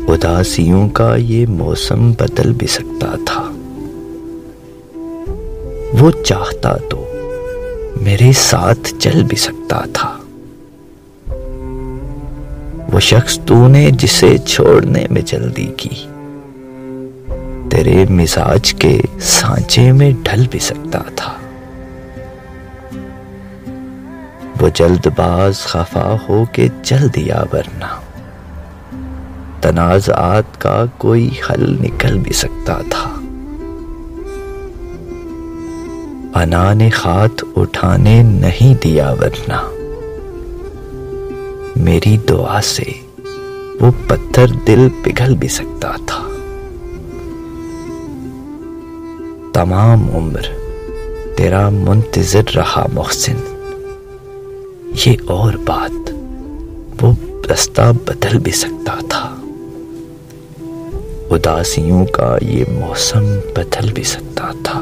उदासियों का ये मौसम बदल भी सकता था। वो चाहता तो मेरे साथ चल भी सकता था। वो शख्स तूने जिसे छोड़ने में जल्दी की, तेरे मिजाज के सांचे में ढल भी सकता था। वो जल्दबाज खफा हो के चल दिया, वरना तनाज़ात का कोई हल निकल भी सकता था। अना ने हाथ उठाने नहीं दिया, वरना मेरी दुआ से वो पत्थर दिल पिघल भी सकता था। तमाम उम्र तेरा मुंतज़िर रहा मोहसिन, ये और बात वो रास्ता बदल भी सकता था। उदासियों का ये मौसम बदल भी सकता था।